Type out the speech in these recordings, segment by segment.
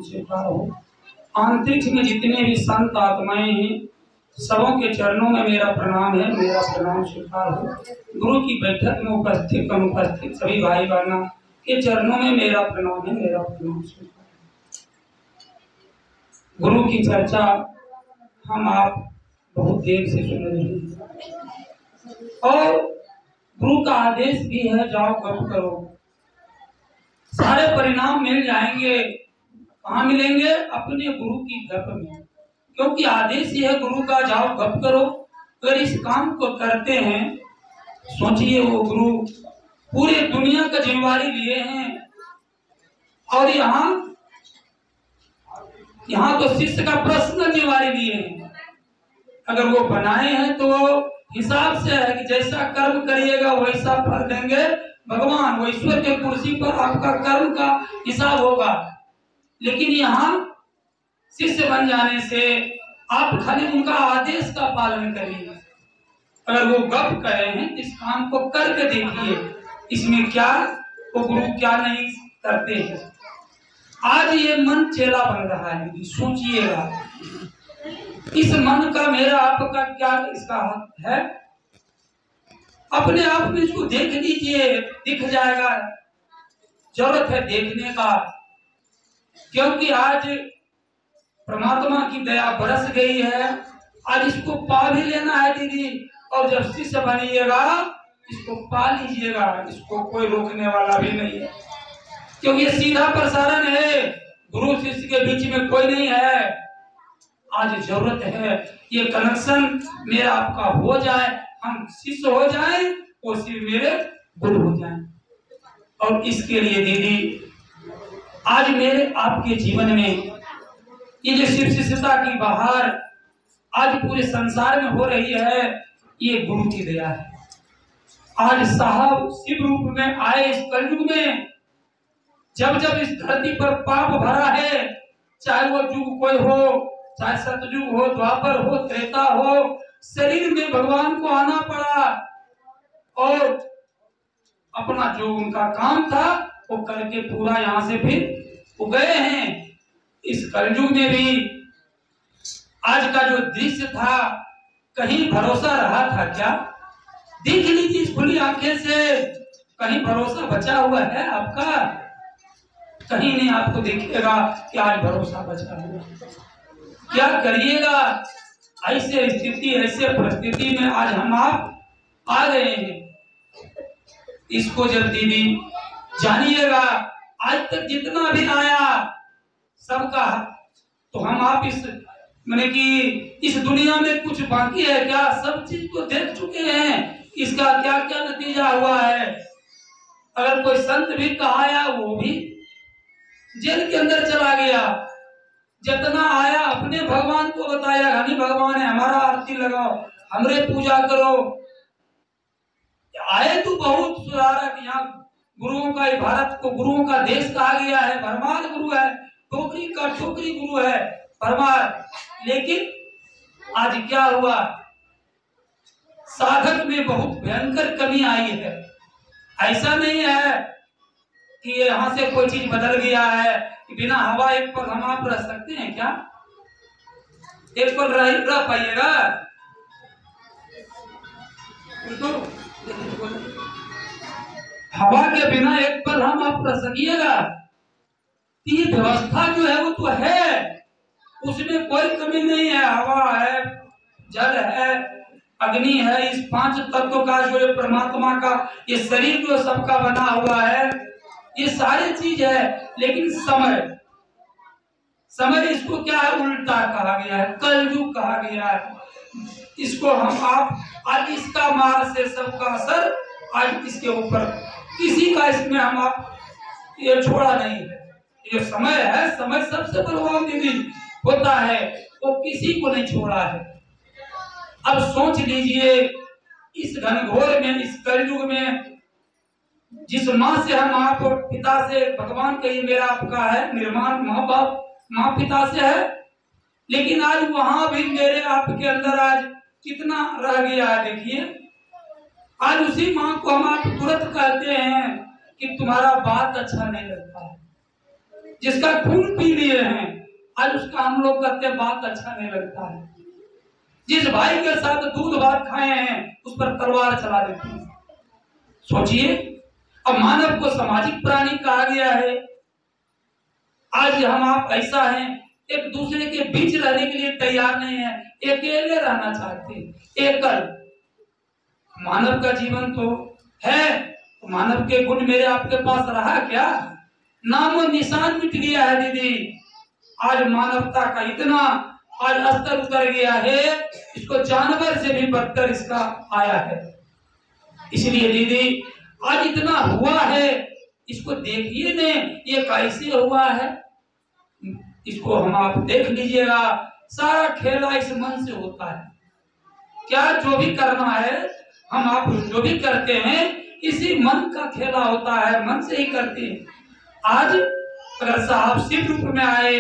स्वीकार हो। अंतरिक्ष में जितने भी संत आत्माएं हैं सबों के चरणों में मेरा प्रणाम है, मेरा प्रणाम स्वीकार हो। गुरु की बैठक में उपस्थित अनुपस्थित सभी भाई बहनों के चरणों में मेरा प्रणाम है, मेरा प्रणाम स्वीकार हो। गुरु की चर्चा हम आप बहुत देर से सुन रहे हैं और गुरु का आदेश भी है, जाओ गप करो, सारे परिणाम मिल जाएंगे। कहाँ मिलेंगे? अपने गुरु की गप में, क्योंकि आदेश ये है गुरु का, जाओ गप करो। अगर इस काम को करते हैं, सोचिए वो गुरु पूरे दुनिया का जिम्मेवारी लिए हैं और यहाँ तो शिष्य का पर्सनल जिम्मेवारी लिए हैं। अगर वो बनाए हैं तो हिसाब से है कि जैसा कर्म करिएगा वैसा फल देंगे भगवान। वो ईश्वर के कुर्सी पर आपका कर्म का हिसाब होगा। लेकिन यहाँ शिष्य बन जाने से आप खाली उनका आदेश का पालन करिए। अगर वो गप कहे हैं इस काम को करके देखिए, इसमें क्या वो गुरु क्या नहीं करते हैं। आज ये मन चेला बन रहा है, सोचिएगा इस मन का मेरा आपका क्या इसका हक है? अपने आप में इसको देख लीजिए, दिख जाएगा। जरूरत है देखने का, क्योंकि आज परमात्मा की दया बरस गई है। आज इसको पा भी लेना है दीदी, और जब शिष्य बनिएगा इसको पा लीजिएगा, इसको कोई रोकने वाला भी नहीं है, क्योंकि ये सीधा प्रसारण है, गुरु शिष्य के बीच में कोई नहीं है। आज जरूरत है ये कनेक्शन मेरा आपका हो जाए, हम शिष्य हो जाए, वो शिव मेरे गुरु हो जाए। और इसके लिए दीदी आज मेरे आपके जीवन में ये जो शिव शिष्यता की बहार आज पूरे संसार में हो रही है, ये गुरु की दया है। आज साहब शिव रूप में आए इस कलयुग में, जब जब इस धरती पर पाप भरा है, चाहे वो युग कोई हो, चाहे सतयुग हो, द्वापर हो, त्रेता हो, शरीर में भगवान को आना पड़ा और अपना जो उनका काम था वो करके पूरा यहाँ से फिर वो गए हैं। इस कलयुग में भी आज का जो दृश्य था, कहीं भरोसा रहा था क्या? देख लीजिए इस खुली आंखें से, कहीं भरोसा बचा हुआ है आपका? कहीं नहीं आपको देखिएगा कि आज भरोसा बचा हुआ। क्या करिएगा? ऐसे स्थिति ऐसे परिस्थिति में आज हम आप आ गए हैं। इसको जब दीदी जानिएगा, आज तक जितना भी आया सबका, तो हम आप इस माने कि इस दुनिया में कुछ बाकी है क्या? सब चीज को देख चुके हैं, इसका क्या क्या नतीजा हुआ है। अगर कोई संत भी कहाया वो भी जेल के अंदर चला गया। जितना आया अपने भगवान को बताया, हनी भगवान है, हमारा आरती लगाओ, हमरे पूजा करो। आए तो बहुत सुधारक, यहाँ गुरुओं का, भारत को गुरुओं का देश कहा गया है, भरमार गुरु है, टोकरी का टोकरी गुरु है भरमार। लेकिन आज क्या हुआ? साधक में बहुत भयंकर कमी आई है। ऐसा नहीं है कि यहाँ से कोई चीज बदल गया है कि बिना हवा एक पल हम आप रह सकते हैं क्या? एक पल रह पाइएगा? हवा के बिना एक पल हम आप रह सकिएगा? ये व्यवस्था जो है वो तो है, उसमें कोई कमी नहीं है। हवा है, जल है, अग्नि है, इस 5 तत्वों का जो परमात्मा का ये शरीर जो सबका बना हुआ है, ये सारी चीज है। लेकिन समय इसको क्या है? उल्टा कहा गया है, कलयुग कहा गया है। इसको हम आप आज इसका मार से सबका असर आज इसके ऊपर, किसी का इसमें हम आप ये छोड़ा नहीं है। ये समय है, समय सबसे बलवान दीदी होता है, वो किसी को नहीं छोड़ा है। अब सोच लीजिए इस घनघोर में, इस कलयुग में, जिस माँ से हम आप पिता से, भगवान कहिए मेरा आपका है, निर्माण माँ बाप माँ पिता से है, लेकिन आज वहां भी मेरे आपके अंदर आज कितना रह गया है। देखिए आज उसी माँ को हम आप तुरंत कहते हैं कि तुम्हारा बात अच्छा नहीं लगता है, जिसका खून पी लिए हैं आज उसका हम लोग करते बात अच्छा नहीं लगता है। जिस भाई के साथ दूध भात खाए हैं उस पर तलवार चला देते हैं। सोचिए, अब मानव को सामाजिक प्राणी कहा गया है। आज हम आप ऐसा हैं, एक दूसरे के बीच रहने के लिए तैयार नहीं है, अकेले रहना चाहते हैं, एकल। मानव का जीवन तो है, तो मानव के गुण मेरे आपके पास रहा क्या? नामो निशान मिट गया है दीदी। आज मानवता का इतना आज स्तर उतर गया है, इसको जानवर से भी बदतर इसका आया है। इसलिए दीदी आज इतना हुआ है, इसको देखिए ने ये कैसे हुआ है, इसको हम आप देख लीजिएगा। सारा खेला इस मन से होता है। क्या जो भी करना है, हम आप जो भी करते हैं इसी मन का खेला होता है, मन से ही करते हैं। आज अगर साहब शिव रूप में आए,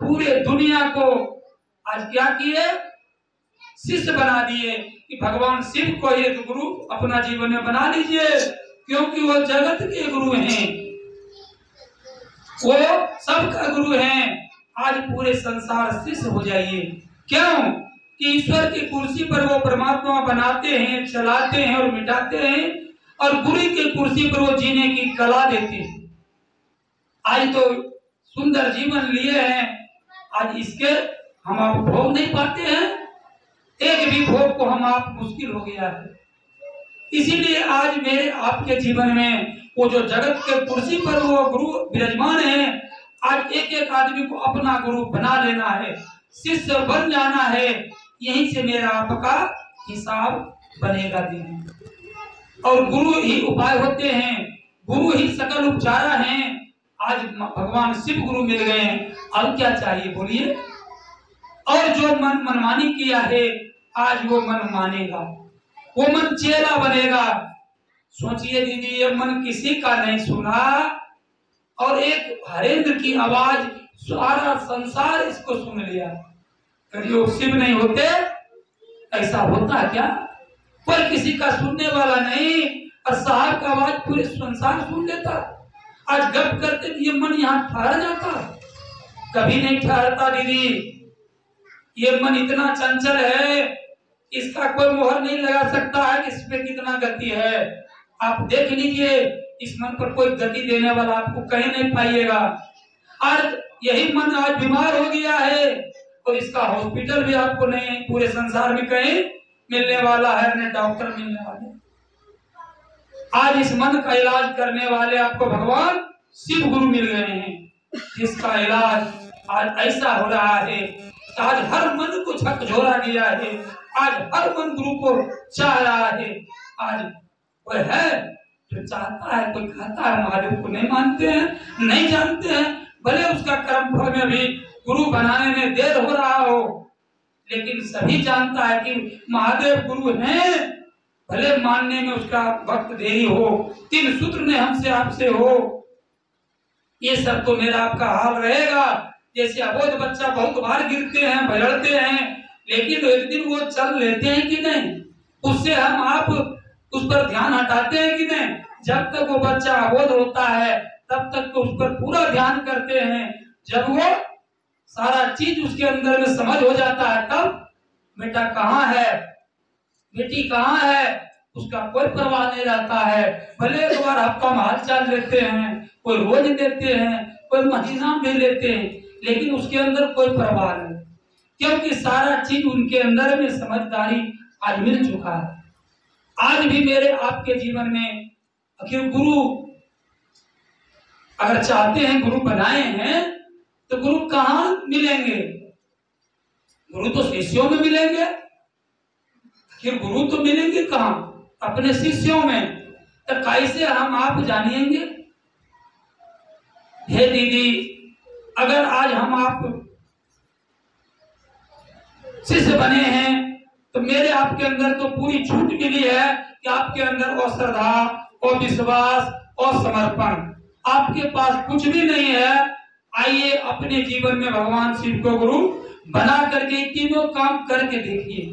पूरे दुनिया को आज क्या किए, शिष्य बना दिए कि भगवान शिव को एक गुरु अपना जीवन में बना लीजिए, क्योंकि वो जगत के गुरु हैं, वो सबका गुरु हैं। आज पूरे संसार शिष्य हो जाइए। क्यों? कि ईश्वर की कुर्सी पर वो परमात्मा बनाते हैं, चलाते हैं और मिटाते हैं, और गुरु की कुर्सी पर वो जीने की कला देते हैं। आज तो सुंदर जीवन लिए हैं, आज इसके हम आप भोग नहीं पाते हैं। एक भी भोग को हम आप मुश्किल हो गया है। इसीलिए आज मेरे आपके जीवन में वो जो जगत के कुर्सी पर वो गुरु विराजमान है, आज एक एक आदमी को अपना गुरु बना लेना है, शिष्य बन जाना है। यहीं से मेरा आपका हिसाब बनेगा दीदी। और गुरु ही उपाय होते हैं, गुरु ही सकल उपचारा हैं। आज भगवान शिव गुरु मिल गए हैं, अब क्या चाहिए बोलिए? और जो मन मनमानी किया है, आज वो मन मानेगा, वो मन चेला बनेगा। सोचिए दीदी, ये मन किसी का नहीं सुना, और एक हरेंद्र की आवाज सारा संसार इसको सुन लिया। करियो शिव नहीं होते, ऐसा होता क्या? पर किसी का सुनने वाला नहीं, और साहब का आवाज पूरे संसार सुन लेता। आज गप करते ये मन यहाँ ठहर जाता, कभी नहीं ठहरता दीदी। ये मन इतना चंचल है, इसका कोई मोहर नहीं लगा सकता है कि इसमें कितना गति है। आप देख लीजिए, इस मन पर कोई गति देने वाला आपको कहीं नहीं पाइएगा। आज यही मन आज बीमार हो गया है, और इसका हॉस्पिटल भी आपको नहीं पूरे संसार में कहीं मिलने वाला है, न डॉक्टर मिलने वाले। आज इस मन का इलाज करने वाले आपको भगवान शिव गुरु मिल गए हैं, जिसका इलाज आज ऐसा हो रहा है। आज हर मन को झकझोरा गया है, आज हर मन गुरु को चाह रहा है। आज कोई है जो चाहता है, कोई कहता है महादेव को नहीं मानते हैं, नहीं जानते हैं, भले उसका कर्म फल में भी गुरु बनाने में देर हो रहा हो, लेकिन सभी जानता है कि महादेव गुरु हैं, भले मानने में उसका वक्त देरी हो, 3 सूत्र ने हमसे आपसे हो, ये सब तो मेरा आपका हाल रहेगा। जैसे अबोध बच्चा बहुत बार गिरते हैं, भयड़ते हैं, लेकिन एक दिन वो चल लेते हैं कि नहीं, उससे हम आप उस पर ध्यान हटाते हैं कि नहीं? जब तक वो बच्चा अबोध होता है तब तक तो उस पर पूरा ध्यान करते हैं। जब वो सारा चीज उसके अंदर में समझ हो जाता है, तब बेटा कहाँ है, बेटी कहाँ है, उसका कोई परवाह नहीं रहता है। भले एक बार हफ्ता में हाल चाल लेते हैं, कोई रोज देते हैं, कोई महीना भी लेते हैं, लेकिन उसके अंदर कोई परवाह नहीं, क्योंकि सारा चीज उनके अंदर में समझदारी आज मिल चुका है। आज भी मेरे आपके जीवन में आखिर गुरु अगर चाहते हैं, गुरु बनाए हैं, तो गुरु कहाँ मिलेंगे? गुरु तो शिष्यों में मिलेंगे। आखिर गुरु तो मिलेंगे कहाँ? अपने शिष्यों में। तो कैसे हम आप जानिएंगे? हे दीदी, अगर आज हम आप शिष्य बने हैं, तो मेरे आपके अंदर तो पूरी छूट मिली है कि आपके अंदर वो श्रद्धा और विश्वास और समर्पण, आपके पास कुछ भी नहीं है। आइए अपने जीवन में भगवान शिव को गुरु बना करके तीनों काम करके देखिए,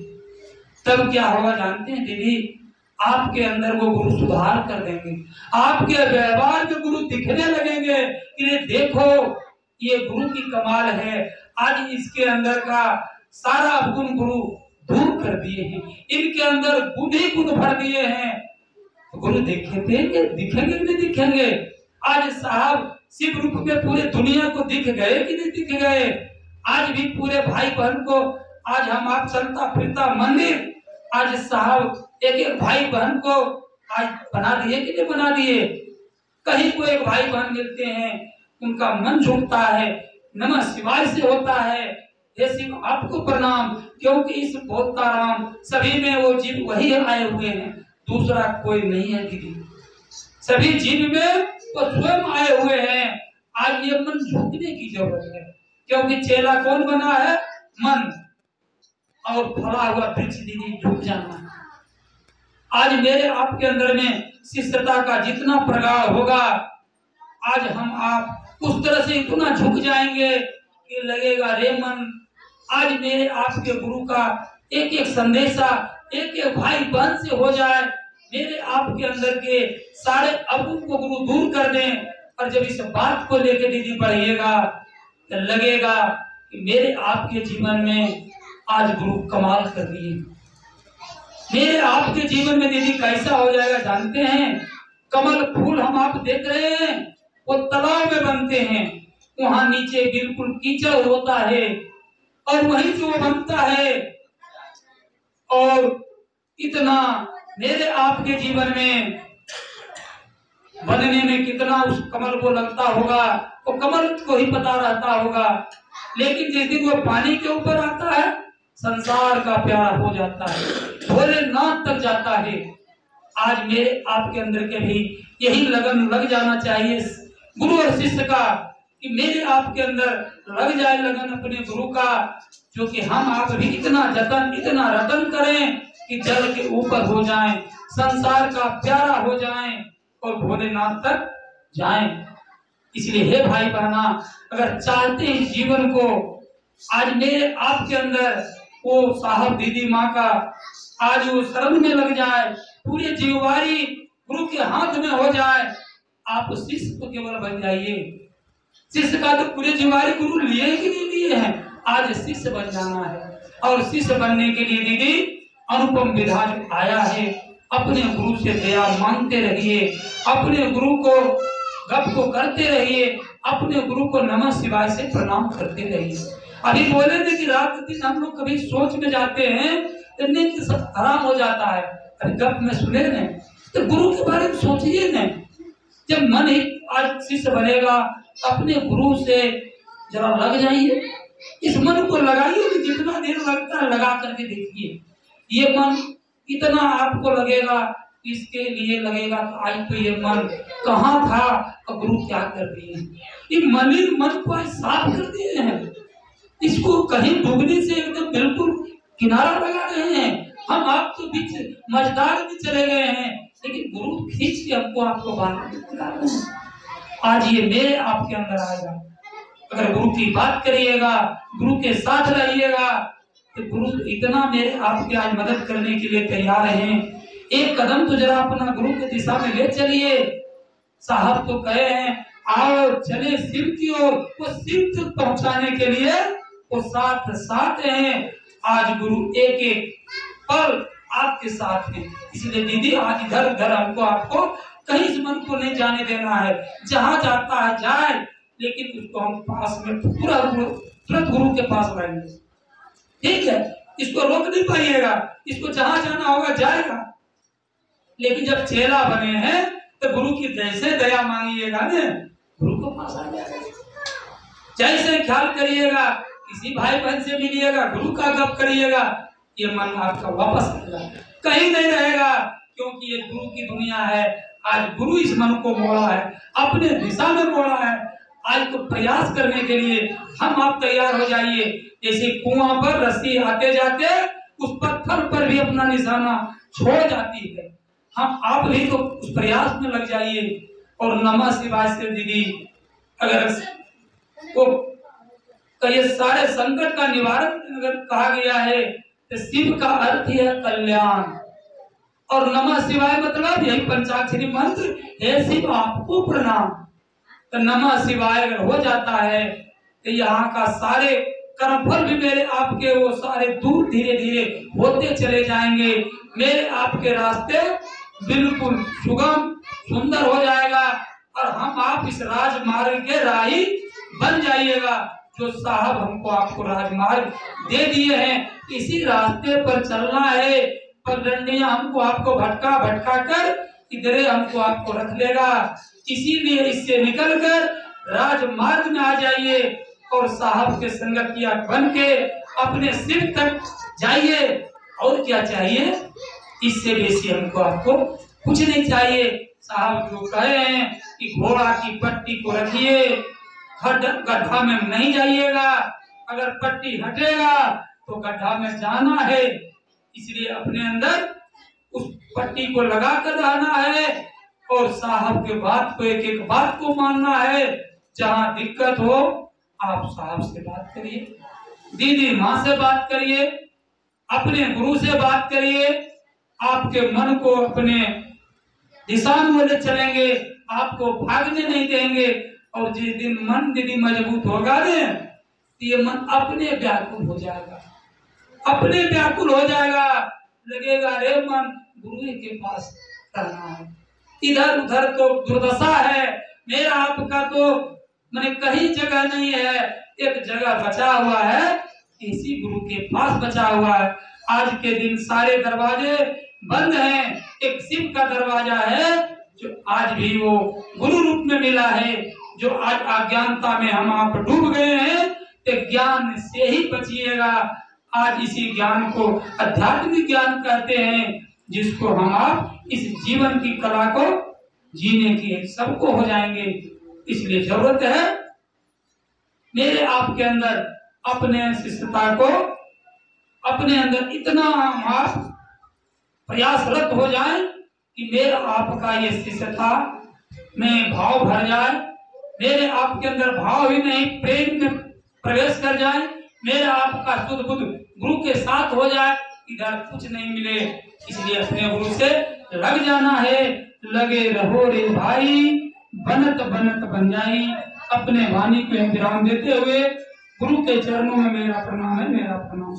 तब क्या होगा जानते हैं दीदी? आपके अंदर वो गुरु सुधार कर देंगे, आपके व्यवहार के गुरु दिखने लगेंगे कि देखो ये गुरु की कमाल है। आज इसके अंदर का सारा अवगुण गुरु दूर कर दिए हैं, इनके अंदर गुण ही गुण भर दिए हैं। तो गुरु दिखेंगे दिखेंगे नहीं दिखेंगे? आज साहब शिव रूप में पूरे दुनिया को दिख गए कि नहीं दिख गए? आज भी पूरे भाई बहन को, आज हम आप चलता फिरता मंदिर, आज साहब एक एक भाई बहन को आज बना दिए कि नहीं बना दिए? कहीं को एक भाई बहन मिलते हैं, उनका मन झुकता है, नमः शिवाय से होता है, हे शिव आपको प्रणाम, क्योंकि इस बोलता राम सभी में वो जीव वही आए हुए हैं, दूसरा कोई नहीं है दीदी। सभी जीव में वो स्वयं आए हुए हैं। आज ये मन झुकने की जरूरत है, क्योंकि चेला कौन बना है? मन। और फला हुआ वृक्ष दीदी झुक जाना। आज मेरे आपके अंदर में शिष्यता का जितना प्रगाढ़ होगा, आज हम आप उस तरह से इतना झुक जाएंगे कि लगेगा रे मन, आज मेरे आपके गुरु का एक एक संदेशा एक एक भाई बहन से हो जाए, मेरे आपके अंदर के सारे अवगुण को गुरु दूर कर दें। और जब इस बात को लेकर दीदी बढ़िएगा तो लगेगा कि मेरे आपके जीवन में आज गुरु कमाल कर दिए। मेरे आपके जीवन में दीदी कैसा हो जाएगा जानते हैं? कमल फूल हम आप देख रहे हैं, वो तालाब में बनते हैं, वहां नीचे बिल्कुल कीचड़ होता है, और वही जो बनता है। और इतना मेरे आपके जीवन में बनने में कितना उस कमल को लगता होगा, वो कमल को ही पता रहता होगा। लेकिन जिस दिन वो पानी के ऊपर आता है, संसार का प्यार हो जाता है, भोलेनाथ तक जाता है। आज मेरे आपके अंदर के भी यही लगन लग जाना चाहिए गुरु और शिष्य का, कि मेरे आपके अंदर लग जाए लगन अपने गुरु का, जो कि हम आप भी इतना जतन इतना रतन करें कि जल के ऊपर हो जाएं, संसार का प्यारा हो जाएं और भोलेनाथ तक जाएं। इसलिए हे भाई बहना, अगर चाहते हैं जीवन को, आज मेरे आपके अंदर वो साहब दीदी माँ का आज वो शरण में लग जाए, पूरे जिम्मेवारी गुरु के हाथ में हो जाए। आप शिष्य तो केवल बन जाइए, शिष्य का तो पूरे जिम्मेवारी गुरु लिए कि नहीं लिए हैं, आज शिष्य बन जाना है। और शिष्य बनने के लिए दीदी अनुपम विधा जो आया है, अपने गुरु से दया मांगते रहिए, अपने गुरु को गप को करते रहिए, अपने गुरु को नमः शिवाय से प्रणाम करते रहिए। अभी बोले थे कि रात दिन हम लोग कभी सोच में जाते हैं तो नींद सब हराम हो जाता है। अभी गप में सुने न तो गुरु के बारे में सोचिए न। जब मन ही आज शिष्य बनेगा, अपने गुरु से जरा लग जाइए, इस मन को लगाइए कि जितना देर लगता है लगा करके देखिए, ये मन इतना आपको लगेगा, इसके लिए लगेगा तो आज तो ये मन कहाँ था और गुरु क्या कर दिए। ये मलिन मन को आज साफ कर दिए हैं, इसको कहीं डूबने से एकदम बिल्कुल किनारा लगा रहे हैं। हम आप तो बीच मझदार भी चले गए हैं, लेकिन गुरु खींच के हमको आपको बाहर। आज ये मेरे आपके अंदर आएगा, अगर गुरु की बात करिएगा, गुरु के साथ रहिएगा, तो गुरु इतना मेरे आपके आज मदद करने के लिए तैयार हैं। एक कदम तो जरा अपना गुरु की दिशा में ले चलिए। साहब तो कहे हैं आओ चले शिव की ओर, वो शिव तक पहुंचाने के लिए वो साथ साथ हैं। आज गुरु एक एक पल आपके साथ हैं। इसलिए दीदी आज इधर उधर हमको आपको कहीं इस मन को नहीं जाने देना है, जहां जाता है जाए, लेकिन उसको हम पास में पूरा तुरंत गुरु के पास लाएंगे। ठीक है, इसको रोक नहीं पाइएगा, इसको जहां जाना होगा जाएगा। लेकिन जब चेला बने हैं तो गुरु की जैसे दया मांगिएगा न, गुरु को पास आ जाएगा। जैसे ख्याल करिएगा, किसी भाई बहन से मिलिएगा, गुरु का गप करिएगा, ये मन आपका वापस आएगा, कहीं नहीं रहेगा, क्योंकि ये गुरु की दुनिया है। आज गुरु इस मन को मोड़ा है, अपने दिशा में मोड़ा है। आज तो प्रयास करने के लिए हम आप तैयार हो जाइए। जैसे कुआं पर रस्सी आते जाते उस पत्थर पर भी अपना निशाना छोड़ जाती है, हम आप भी तो उस प्रयास में लग जाइए। और नमः शिवाय से दीदी अगर वो ये सारे संकट का निवारण अगर कहा गया है तो शिव का अर्थ ही है कल्याण, और नमः शिवाय मतलब यही पंचाक्षरी मंत्र, हे शिव आपको प्रणाम। तो नमः शिवाय अगर हो जाता है तो यहाँ का सारे कर्मफल भी मेरे आपके वो सारे दूर धीरे धीरे होते चले जाएंगे। मेरे आपके रास्ते बिल्कुल सुगम सुंदर हो जाएगा और हम आप इस राजमार्ग के राही बन जाइएगा। जो साहब हमको आपको राजमार्ग दे दिए हैं, इसी रास्ते पर चलना है। पगडंडियां हमको आपको भटका भटका कर इधरे हमको आपको रख लेगा। इसीलिए इससे निकलकर राजमार्ग में आ जाइए और साहब के संगतिया बन के अपने सिर तक जाइए। और क्या चाहिए? इससे बेसी हमको आपको कुछ नहीं चाहिए। साहब जो कहे हैं कि घोड़ा की पट्टी को रखिए, गड्ढा में नहीं जाइएगा, अगर पट्टी हटेगा तो गड्ढा में जाना है। इसलिए अपने अंदर उस पट्टी को लगा कर रहना है और साहब के बात को एक एक बात को मानना है। जहाँ दिक्कत हो आप साहब से बात करिए, दीदी माँ से बात करिए, अपने गुरु से बात करिए। आपके मन को अपने दिशा में ले चलेंगे, आपको भागने नहीं देंगे। और जिस दिन मन दीदी मजबूत होगा ने, ये मन अपने व्याकुल हो जाएगा, अपने व्याकुल हो जाएगा। लगेगा रे मन गुरु के पास रहना है, इधर उधर तो दुर्दशा है। मेरा आपका तो मैंने कहीं जगह नहीं है, एक जगह बचा हुआ है, इसी गुरु के पास बचा हुआ है। आज के दिन सारे दरवाजे बंद हैं, एक शिव का दरवाजा है जो आज भी वो गुरु रूप में मिला है। जो आज अज्ञानता में हम आप डूब गए हैं, तो ज्ञान से ही बचिएगा। आज इसी ज्ञान को आध्यात्मिक ज्ञान कहते हैं, जिसको हम आप इस जीवन की कला को जीने की सबको हो जाएंगे। इसलिए जरूरत है मेरे आपके अंदर अपने शिष्यता को, अपने अंदर इतना आप प्रयासरत हो जाए कि मेरा आपका ये शिष्यता में भाव भर जाए, मेरे आपके अंदर भाव ही नहीं प्रेम में प्रवेश कर जाए, मेरा आपका शुद्ध बुद्ध गुरु के साथ हो जाए, इधर कुछ नहीं मिले। इसलिए अपने गुरु से लग जाना है। लगे रहो रे भाई, बनत बनत बन जाई। अपने वाणी को विराम देते हुए गुरु के चरणों में मेरा प्रणाम है, मेरा प्रणाम।